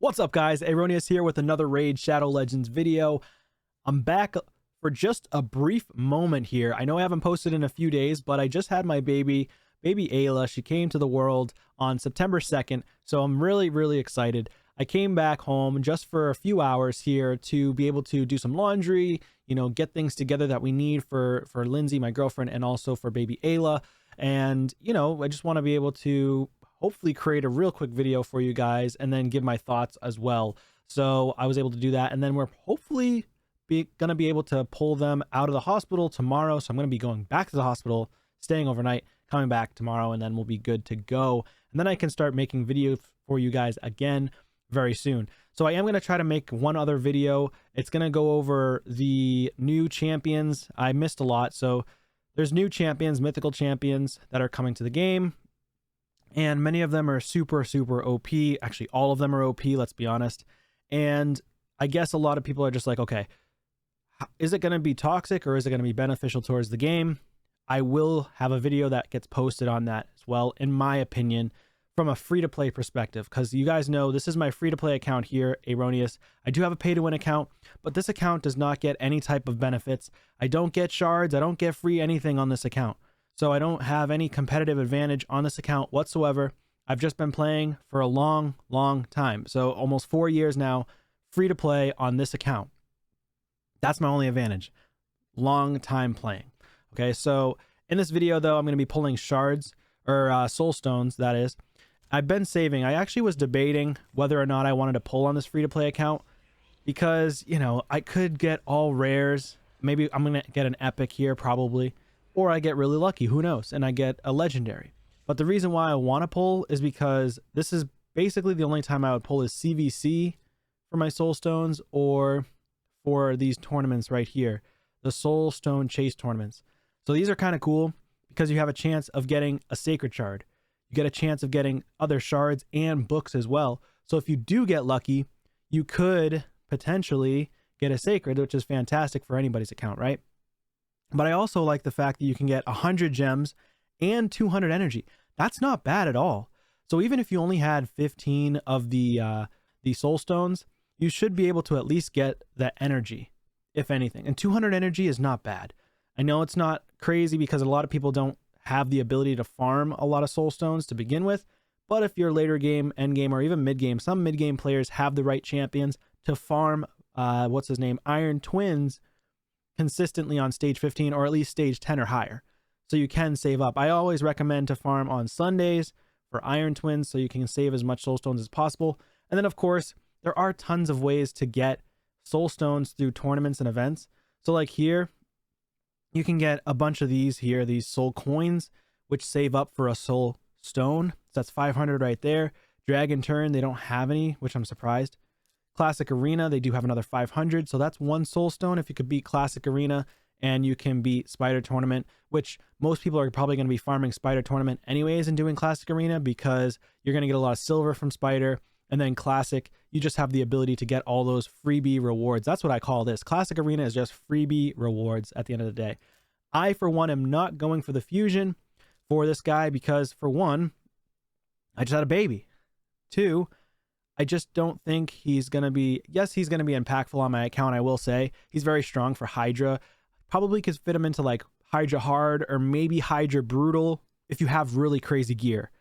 What's up, guys? Aroneous here with another Raid Shadow Legends video. I'm back for just a brief moment here. I know I haven't posted in a few days, but I just had my baby Ayla. She came to the world on September 2nd, so I'm really excited. I came back home just for a few hours here to be able to do some laundry, get things together that we need for Lindsay, my girlfriend, and also for baby Ayla. And, I just want to be able to hopefully create a real quick video for you guys and then give my thoughts as well. So I was able to do that, and then we're hopefully gonna be able to pull them out of the hospital tomorrow. So I'm gonna be going back to the hospital, staying overnight, coming back tomorrow, and then we'll be good to go. And then I can start making videos for you guys again very soon. So I am going to try to make one other video. It's going to go over the new champions. I missed a lot. So there's new champions, mythical champions that are coming to the game, and many of them are super OP. Actually, all of them are OP, let's be honest. And I guess a lot of people are just like, okay, is it going to be toxic or is it going to be beneficial towards the game? I will have a video that gets posted on that as well, in my opinion, from a free-to-play perspective, because you guys know this is my free-to-play account here, Aroneous. I do have a pay-to-win account, but this account does not get any type of benefits. I don't get shards. I don't get free anything on this account. So I don't have any competitive advantage on this account whatsoever. I've just been playing for a long time. So almost 4 years now, free-to-play on this account. That's my only advantage. Long time playing. Okay, so in this video, though, I'm going to be pulling shards, or soul stones, that is. I've been saving. I actually was debating whether or not I wanted to pull on this free-to-play account because, I could get all rares. Maybe I'm going to get an epic here, probably. Or I get really lucky, who knows, and I get a legendary. But the reason why I want to pull is because this is basically the only time I would pull is CVC for my soul stones, or for these tournaments right here, the soul stone chase tournaments. So these are kind of cool because you have a chance of getting a sacred shard. You get a chance of getting other shards and books as well. So if you do get lucky, you could potentially get a sacred, which is fantastic for anybody's account, right? But I also like the fact that you can get 100 gems and 200 energy. That's not bad at all. So even if you only had 15 of the soul stones, you should be able to at least get that energy, if anything. And 200 energy is not bad. I know it's not crazy because a lot of people don't have the ability to farm a lot of soul stones to begin with, but if you're later game, end game, or even mid game, some mid game players have the right champions to farm Iron Twins consistently on stage 15, or at least stage 10 or higher, so you can save up. I always recommend to farm on Sundays for Iron Twins so you can save as much soul stones as possible. And then of course there are tons of ways to get soul stones through tournaments and events. So like here, you can get a bunch of these here, these soul coins, which save up for a soul stone. So that's 500 right there. Dragon Turn, they don't have any, which I'm surprised. Classic Arena, they do have another 500. So that's one soul stone if you could beat Classic Arena, and you can beat Spider Tournament, which most people are probably going to be farming Spider Tournament anyways and doing Classic Arena because you're going to get a lot of silver from Spider. And then Classic, you just have the ability to get all those freebie rewards. That's what I call this. Classic Arena is just freebie rewards at the end of the day. I, for one, am not going for the fusion for this guy because, for one, I just had a baby. Two, I just don't think he's going to be... Yes, he's going to be impactful on my account, I will say. He's very strong for Hydra. Probably could fit him into, like, Hydra Hard or maybe Hydra Brutal if you have really crazy gear.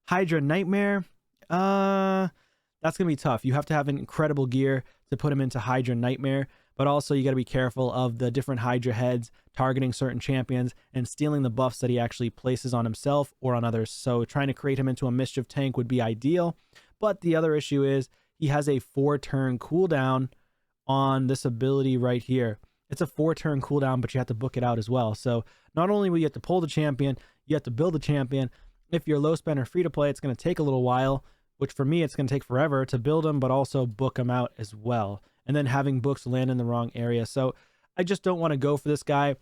Hydra Nightmare... that's going to be tough. You have to have an incredible gear to put him into Hydra Nightmare, but also you got to be careful of the different Hydra heads targeting certain champions and stealing the buffs that he actually places on himself or on others. So trying to create him into a mischief tank would be ideal. But the other issue is he has a 4-turn cooldown on this ability right here. It's a 4-turn cooldown, but you have to book it out as well. So not only will you have to pull the champion, you have to build the champion. If you're low spend or free to play, it's going to take a little while, which for me, it's going to take forever to build them, but also book them out as well. And then having books land in the wrong area. So I just don't want to go for this guy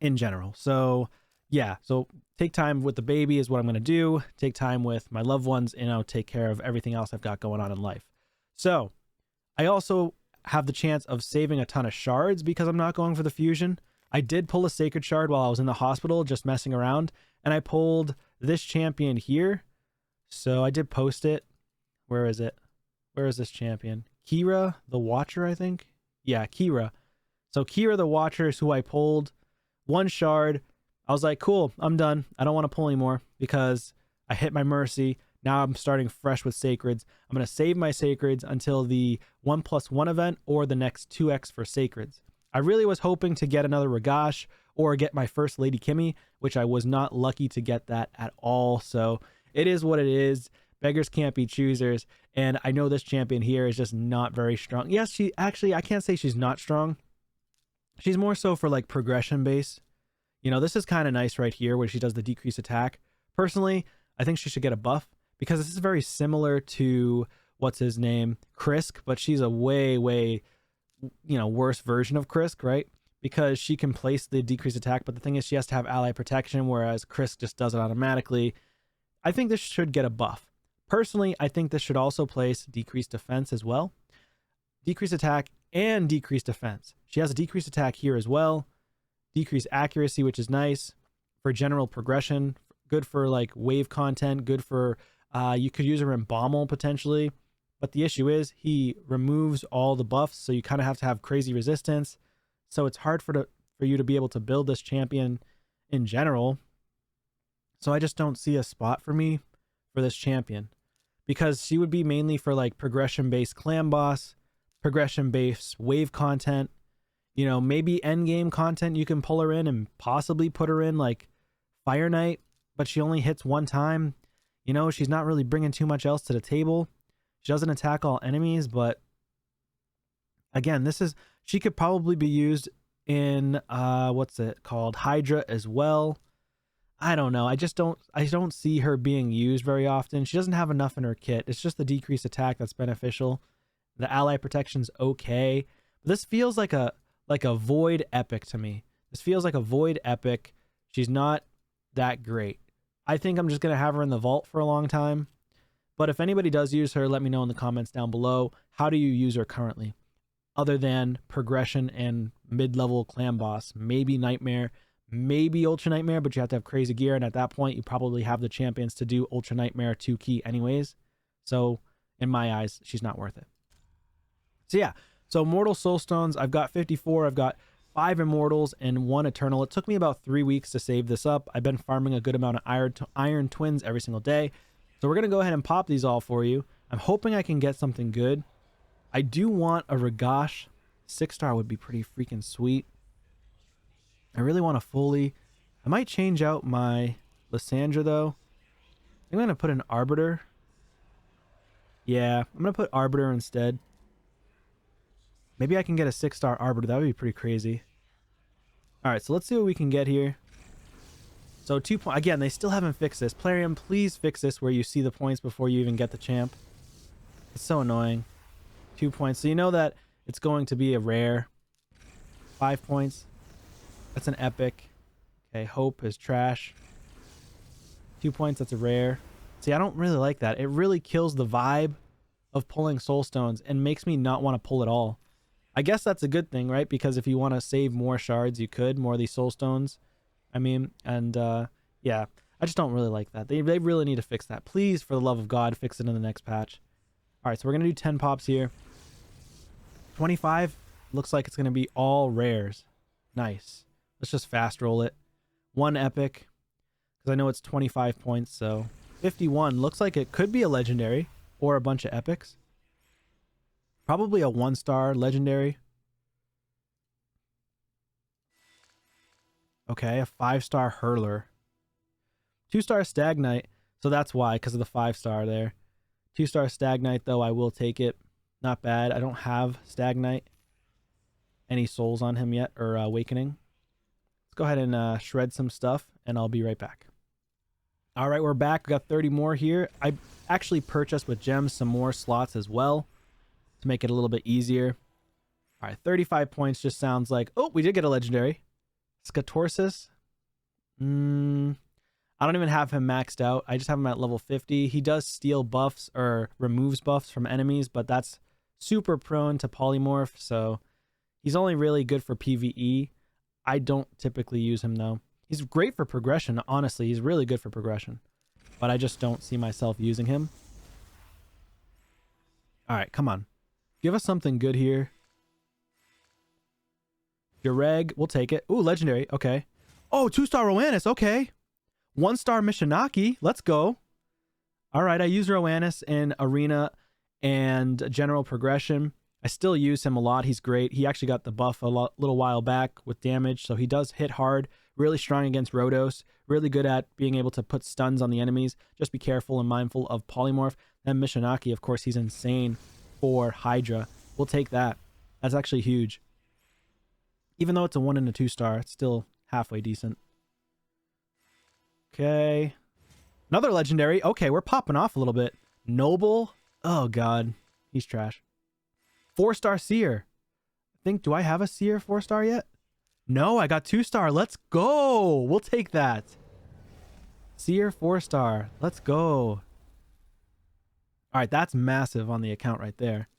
in general. So yeah, so take time with the baby is what I'm going to do. Take time with my loved ones, and take care of everything else I've got going on in life. So I also have the chance of saving a ton of shards because I'm not going for the fusion. I did pull a sacred shard while I was in the hospital, just messing around. And I pulled this champion here. So I did post it. Where is it? Where is this champion? Kira the Watcher, I think. Yeah, Kira. So Kira the Watcher is who I pulled. 1 shard. I was like, cool, I'm done. I don't want to pull anymore because I hit my Mercy. Now I'm starting fresh with Sacreds. I'm going to save my Sacreds until the 1+1 event or the next 2x for Sacreds. I really was hoping to get another Ragash or get my first Lady Kimmy, which I was not lucky to get that at all. So it is what it is. Beggars can't be choosers. And I know this champion here is just not very strong. Yes, she actually, I can't say she's not strong. She's more so for like progression base. You know, this is kind of nice right here where she does the decrease attack. Personally, I think she should get a buff because this is very similar to what's his name, Krisk, but she's a way, you know, worse version of Krisk, right? Because she can place the decrease attack, but the thing is she has to have ally protection, whereas Krisk just does it automatically. I think this should get a buff. Personally, I think this should also place decreased defense as well. Decreased attack and decreased defense. She has a decreased attack here as well. Decreased accuracy, which is nice for general progression. Good for like wave content. Good for, you could use her in Bommel potentially. But the issue is he removes all the buffs, so you kind of have to have crazy resistance. So it's hard for you to be able to build this champion in general. So I just don't see a spot for me for this champion. Because she would be mainly for like progression-based clan boss, progression-based wave content. You know, maybe endgame content you can pull her in and possibly put her in like Fire Knight, but she only hits 1 time. You know, she's not really bringing too much else to the table. She doesn't attack all enemies, but again, she could probably be used in what's it called, Hydra as well. I don't know. I don't see her being used very often. She doesn't have enough in her kit. It's just the decreased attack that's beneficial. The ally protection's okay. But this feels like a void epic to me. This feels like a void epic. She's not that great. I think I'm just gonna have her in the vault for a long time. But if anybody does use her, let me know in the comments down below. How do you use her currently? Other than progression and mid-level clan boss, maybe Nightmare, maybe Ultra Nightmare, but you have to have crazy gear, and at that point you probably have the champions to do Ultra Nightmare 2 key anyways. So in my eyes, she's not worth it. So yeah, so Immortal Soulstones, I've got 54, I've got 5 Immortals and 1 Eternal. It took me about 3 weeks to save this up. I've been farming a good amount of Iron Twins every single day. So we're going to go ahead and pop these all for you. I'm hoping I can get something good. I do want a Ragash. 6-star would be pretty freaking sweet. I really want a fully. I might change out my Lysandra though. I'm going to put an Arbiter. Yeah, I'm going to put Arbiter instead. Maybe I can get a 6-star Arbiter. That would be pretty crazy. Alright, so let's see what we can get here. So 2 points. Again, they still haven't fixed this. Plarium, please fix this where you see the points before you even get the champ. It's so annoying. 2 points. So you know that it's going to be a rare. 5 points. That's an epic. Okay, Hope is trash. 2 points, that's a rare. See, I don't really like that. It really kills the vibe of pulling soul stones and makes me not want to pull at all. I guess that's a good thing, right? Because if you want to save more shards, you could. More of these soul stones. I mean, and yeah. I just don't really like that. They really need to fix that. Please, for the love of God, fix it in the next patch. Alright, so we're going to do 10 pops here. 25 looks like it's going to be all rares. Nice. Let's just fast roll it. 1 epic. Because I know it's 25 points, so 51. Looks like it could be a legendary or a bunch of epics. Probably a 1-star legendary. Okay, a 5-star hurler. 2-star Stagnite. So that's why, because of the 5-star there. 2-star Stagnite, though, I will take it. Not bad. I don't have Stagnite. Any souls on him yet, or Awakening. Let's go ahead and shred some stuff, and I'll be right back. All right, we're back. We got 30 more here. I actually purchased with gems some more slots as well to make it a little bit easier. All right, 35 points just sounds like... Oh, we did get a legendary. Scatorsis. I don't even have him maxed out. I just have him at level 50. He does steal buffs or removes buffs from enemies, but that's super prone to polymorph, so he's only really good for PvE. I don't typically use him, though. He's great for progression, honestly. He's really good for progression. But I just don't see myself using him. All right, come on. Give us something good here. Direg, we'll take it. Ooh, legendary. Okay. Oh, 2-star Aroneous. Okay. 1-star Mishinaki. Let's go. All right, I use Aroneous in Arena and General Progression. I still use him a lot. He's great. He actually got the buff a little while back with damage, so he does hit hard. Really strong against Rotos. Really good at being able to put stuns on the enemies. Just be careful and mindful of Polymorph. And Mishinaki, of course, he's insane for Hydra. We'll take that. That's actually huge. Even though it's a 1 and a 2-star, it's still halfway decent. Okay. Another legendary. Okay, we're popping off a little bit. Noble. Oh, God. He's trash. 4-star Seer. Do I have a Seer 4-star yet? No, I got 2-star. Let's go. We'll take that. Seer 4-star. Let's go. All right, that's massive on the account right there.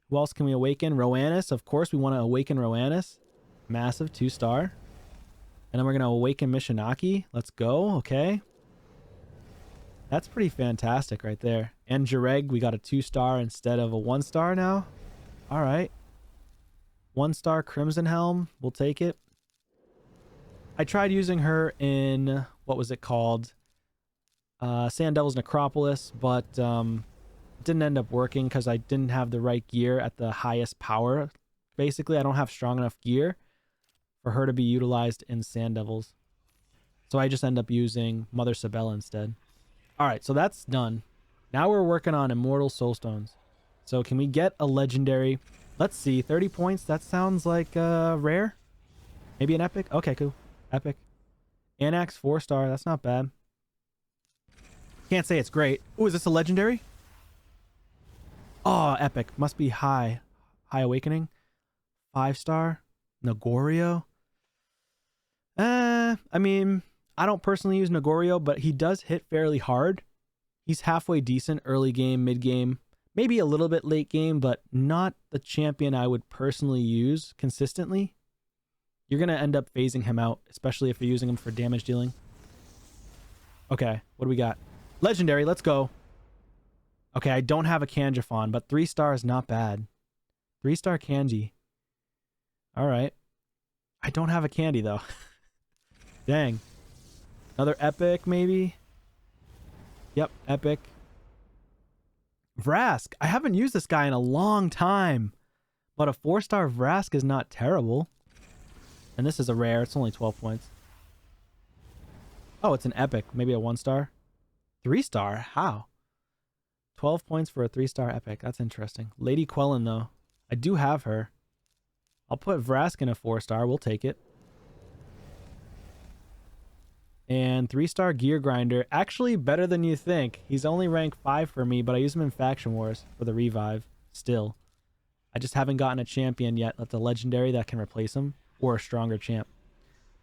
Who else can we awaken? Aroneous. Of course, we want to awaken Aroneous. Massive 2-star. And then we're going to awaken Mishinaki. Let's go. Okay. That's pretty fantastic right there. And Jireg, we got a 2-star instead of a 1-star now. All right. 1-star Crimson Helm. We'll take it. I tried using her in, what was it called? Sand Devil's Necropolis, but didn't end up working because I didn't have the right gear at the highest power. Basically, I don't have strong enough gear for her to be utilized in Sand Devils. So I just end up using Mother Sabella instead. All right, so that's done. Now we're working on Immortal Soulstones. So can we get a legendary? Let's see, 30 points. That sounds like rare. Maybe an epic. Okay, cool. Epic. Anax 4-star. That's not bad. Can't say it's great. Ooh, is this a legendary? Oh, epic. Must be high. High Awakening. 5-star. Nagorio. I mean, I don't personally use Nagorio, but he does hit fairly hard. He's halfway decent early game, mid game, maybe a little bit late game, but not the champion I would personally use consistently. You're going to end up phasing him out, especially if you're using him for damage dealing. Okay, what do we got? Legendary, let's go. Okay, I don't have a Kanjifon, but 3-star is not bad. 3-star Kanji. All right. I don't have a candy, though. Dang. Another epic, maybe? Yep, epic. Vrask. I haven't used this guy in a long time. But a 4-star Vrask is not terrible. And this is a rare. It's only 12 points. Oh, it's an epic. Maybe a 1-star. 3-star? How? 12 points for a 3-star epic. That's interesting. Lady Quellen, though. I do have her. I'll put Vrask in a 4-star. We'll take it. And 3-star Gear Grinder. Actually, better than you think. He's only rank 5 for me, but I use him in Faction Wars for the revive. Still. I just haven't gotten a champion yet that's a legendary that can replace him. Or a stronger champ.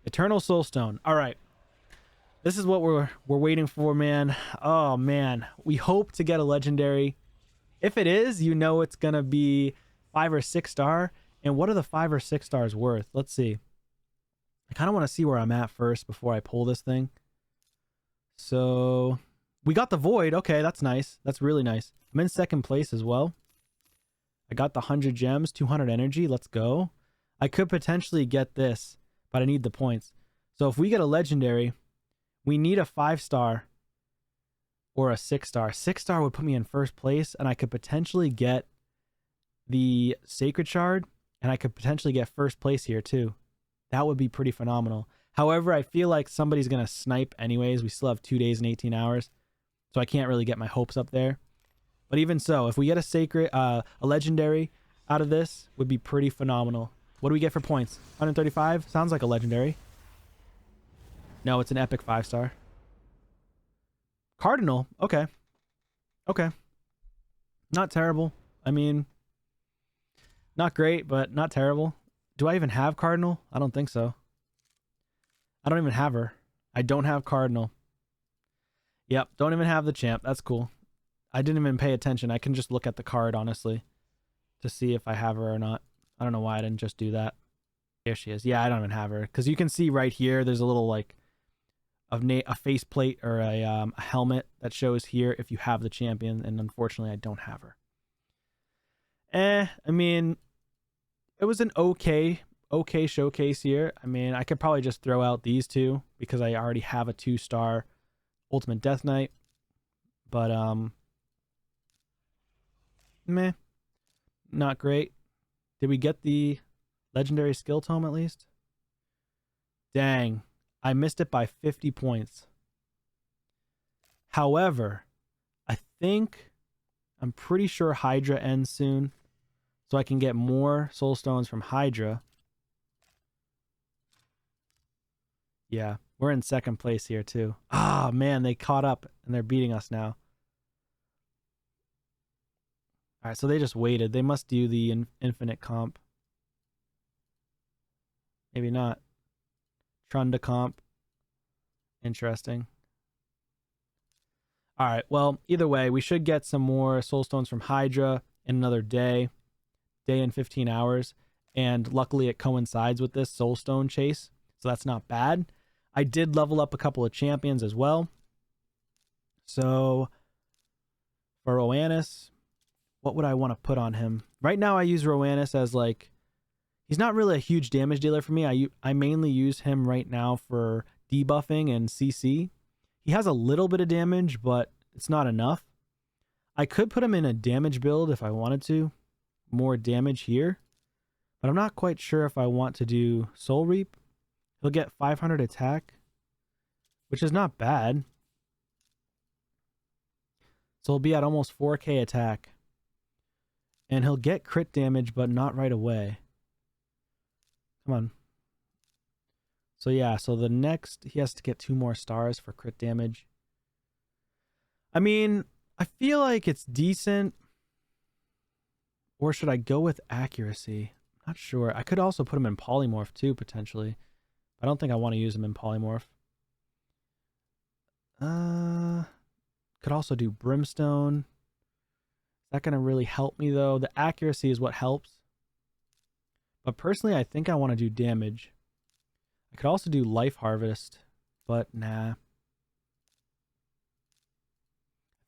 Eternal Soulstone. All right. This is what we're waiting for, man. Oh, man. We hope to get a legendary. If it is, you know it's going to be 5 or 6-star. And what are the 5 or 6 stars worth? Let's see. I kind of want to see where I'm at first before I pull this thing. So we got the Void. Okay, that's nice. That's really nice. I'm in second place as well. I got the 100 gems, 200 energy. Let's go. I could potentially get this, but I need the points. So if we get a legendary, we need a 5-star or a 6-star. 6-star would put me in first place, and I could potentially get the Sacred Shard, and I could potentially get first place here too. That would be pretty phenomenal. However, I feel like somebody's going to snipe anyways. We still have 2 days and 18 hours, so I can't really get my hopes up there. But even so, if we get a legendary out of this, would be pretty phenomenal. What do we get for points? 135? Sounds like a legendary. No, it's an epic 5-star. Cardinal. Okay. Okay. Not terrible. I mean, not great, but not terrible. Do I even have Cardinal? I don't think so. I don't even have her. I don't have Cardinal. Yep, don't even have the champ. That's cool. I didn't even pay attention. I can just look at the card, honestly, to see if I have her or not. I don't know why I didn't just do that. There she is. Yeah, I don't even have her. Because you can see right here, there's a little, like, a faceplate or a helmet that shows here if you have the champion, and unfortunately I don't have her. I mean, it was an okay showcase here. I mean, I could probably just throw out these two because I already have a 2-star Ultimate Death Knight. But meh, not great. Did we get the legendary skill tome at least? Dang, I missed it by 50 points. However, I'm pretty sure Hydra ends soon, so I can get more soul stones from Hydra. Yeah, we're in second place here too. Ah, man, they caught up and they're beating us now. All right, so they just waited. They must do the infinite comp. Maybe not. Trunda comp. Interesting. All right, well, either way, we should get some more soul stones from Hydra in another day and 15 hours. And luckily it coincides with this soul stone chase, so that's not bad. I did level up a couple of champions as well. So for Aroneous, what would I want to put on him? Right now I use Aroneous as like, he's not really a huge damage dealer for me. I mainly use him right now for debuffing and CC. He has a little bit of damage, but it's not enough. I could put him in a damage build if I wanted to. More damage here. But I'm not quite sure if I want to do Soul Reap. He'll get 500 attack, which is not bad. So he'll be at almost 4k attack. And he'll get crit damage, but not right away. Come on. So yeah, so the next, he has to get 2 more stars for crit damage. I mean, I feel like it's decent. Or should I go with accuracy? I'm not sure. I could also put him in polymorph too, potentially. I don't think I want to use him in polymorph. Could also do brimstone. Is that going to really help me though? The accuracy is what helps. But personally, I think I want to do damage. I could also do life harvest, but nah. I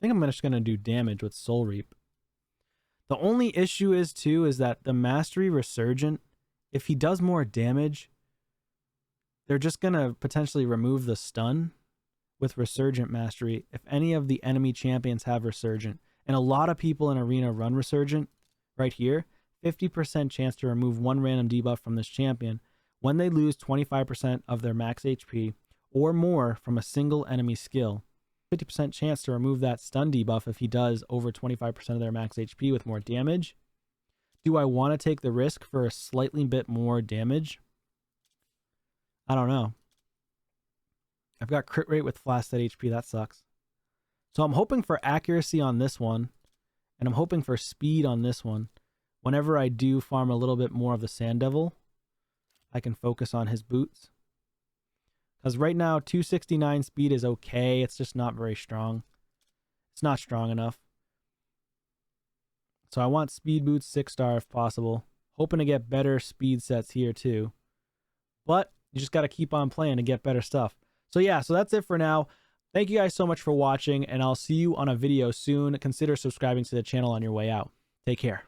think I'm just going to do damage with Soul Reap. The only issue is that the Mastery Resurgent, if he does more damage, they're just going to potentially remove the stun with Resurgent Mastery if any of the enemy champions have Resurgent. And a lot of people in Arena run Resurgent right here. 50% chance to remove 1 random debuff from this champion when they lose 25% of their max HP or more from a single enemy skill. 50% chance to remove that stun debuff if he does over 25% of their max HP with more damage. Do I want to take the risk for a slightly bit more damage? I don't know. I've got crit rate with flash set HP. That sucks. So I'm hoping for accuracy on this one, and I'm hoping for speed on this one. Whenever I do farm a little bit more of the Sand Devil, I can focus on his boots. Because right now, 269 speed is okay. It's just not very strong. It's not strong enough. So I want speed boots 6-star if possible. Hoping to get better speed sets here too. But you just got to keep on playing to get better stuff. So yeah, so that's it for now. Thank you guys so much for watching, and I'll see you on a video soon. Consider subscribing to the channel on your way out. Take care.